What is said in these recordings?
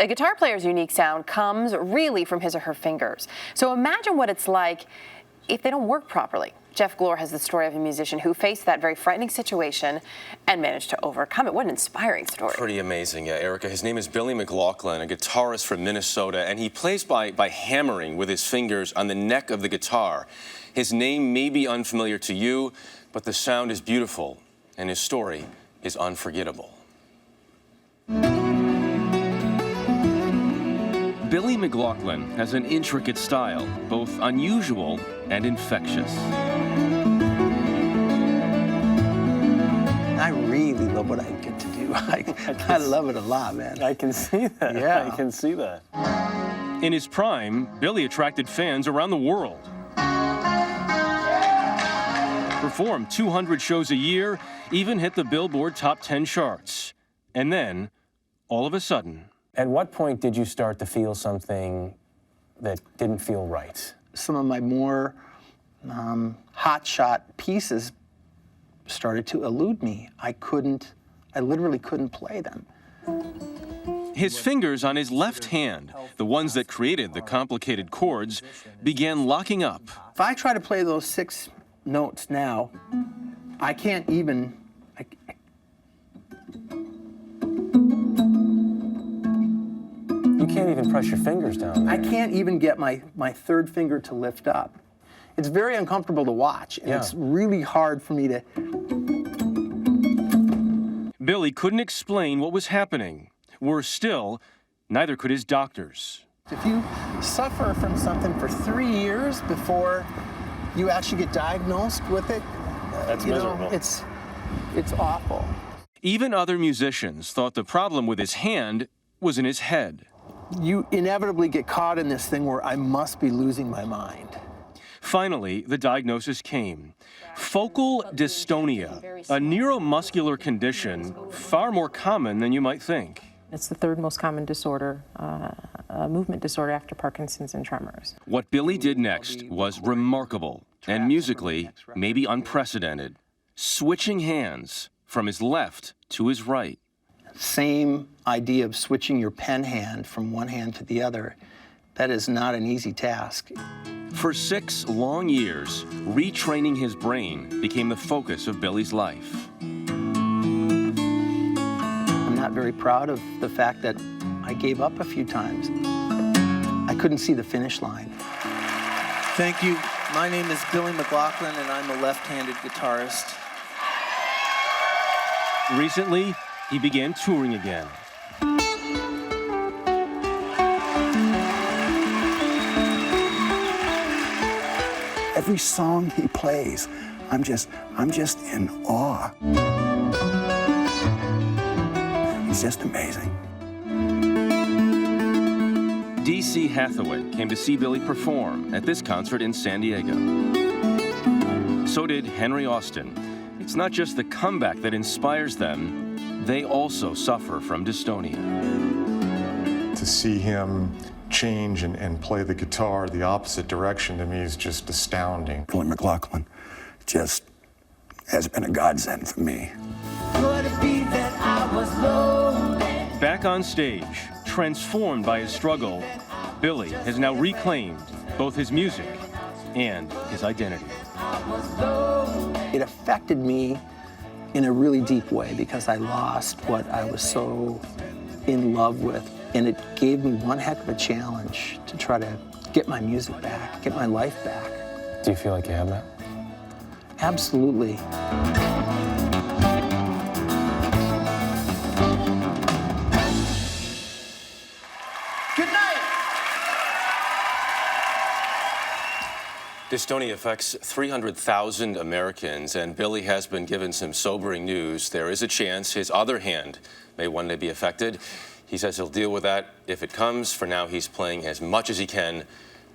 A guitar player's unique sound comes really from his or her fingers. So imagine what it's like if they don't work properly. Jeff Glor has the story of a musician who faced that very frightening situation and managed to overcome it. What an inspiring story. Pretty amazing, yeah, Erica. His name is Billy McLaughlin, a guitarist from Minnesota, and he plays by hammering with his fingers on the neck of the guitar. His name may be unfamiliar to you, but the sound is beautiful, and his story is unforgettable. Billy McLaughlin has an intricate style, both unusual and infectious. I really love what I get to do. I love it a lot, man. I can see that. Yeah. I can see that. In his prime, Billy attracted fans around the world. Performed 200 shows a year, even hit the Billboard Top 10 charts. And then, all of a sudden... At what point did you start to feel something that didn't feel right? Some of my more hotshot pieces started to elude me. I literally couldn't play them. His fingers on his left hand, the ones that created the complicated chords, began locking up. If I try to play those 6 notes now, I can't even... You can't even press your fingers down there. I can't even get my 3rd finger to lift up. It's very uncomfortable to watch, and it's really hard for me to... Billy couldn't explain what was happening. Worse still, neither could his doctors. If you suffer from something for 3 years before you actually get diagnosed with it, That's miserable. It's awful. Even other musicians thought the problem with his hand was in his head. You inevitably get caught in this thing where I must be losing my mind. Finally, the diagnosis came. Focal dystonia, a neuromuscular condition far more common than you might think. It's the 3rd most common disorder, movement disorder after Parkinson's and tremors. What Billy did next was remarkable and musically maybe unprecedented. Switching hands from his left to his right. Same idea of switching your pen hand from one hand to the other. That is not an easy task. For 6 long years, retraining his brain became the focus of Billy's life. I'm not very proud of the fact that I gave up a few times. I couldn't see the finish line. Thank you. My name is Billy McLaughlin, and I'm a left-handed guitarist. Recently, he began touring again. Every song he plays, I'm just in awe. He's just amazing. D.C. Hathaway came to see Billy perform at this concert in San Diego. So did Henry Austin. It's not just the comeback that inspires them. They also suffer from dystonia. To see him change and play the guitar the opposite direction to me is just astounding. Billy McLaughlin just has been a godsend for me. Could it be that I was lonely? Back on stage, transformed by his struggle, Billy has now reclaimed both his music and his identity. It affected me in a really deep way because I lost what I was so in love with. And it gave me one heck of a challenge to try to get my music back, get my life back. Do you feel like you have that? Absolutely. Good night. Dystonia affects 300,000 Americans, and Billy has been given some sobering news. There is a chance his other hand may one day be affected. He says he'll deal with that if it comes. For now, he's playing as much as he can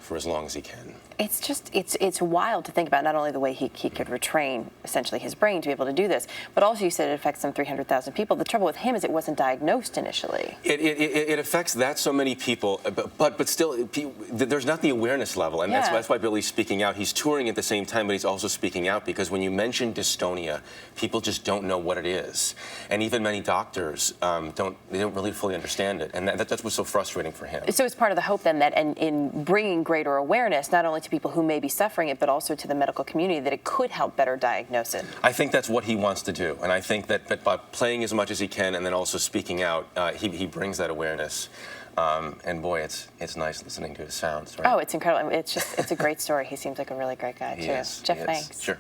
for as long as he can. It's just, it's wild to think about not only the way he could retrain essentially his brain to be able to do this, but also you said it affects some 300,000 people. The trouble with him is it wasn't diagnosed initially. It affects that so many people, but still, there's not the awareness level, and that's why Billy's speaking out. He's touring at the same time, but he's also speaking out because when you mention dystonia, people just don't know what it is, and even many doctors don't really fully understand it, and that's what's so frustrating for him. So it's part of the hope then that in bringing greater awareness, not only to people who may be suffering it, but also to the medical community, that it could help better diagnose it. I think that's what he wants to do, and I think that by playing as much as he can and then also speaking out, he brings that awareness. And boy, it's nice listening to his sounds. Right? Oh, it's incredible. It's a great story. He seems like a really great guy too. He is. Jeff, thanks. Sure.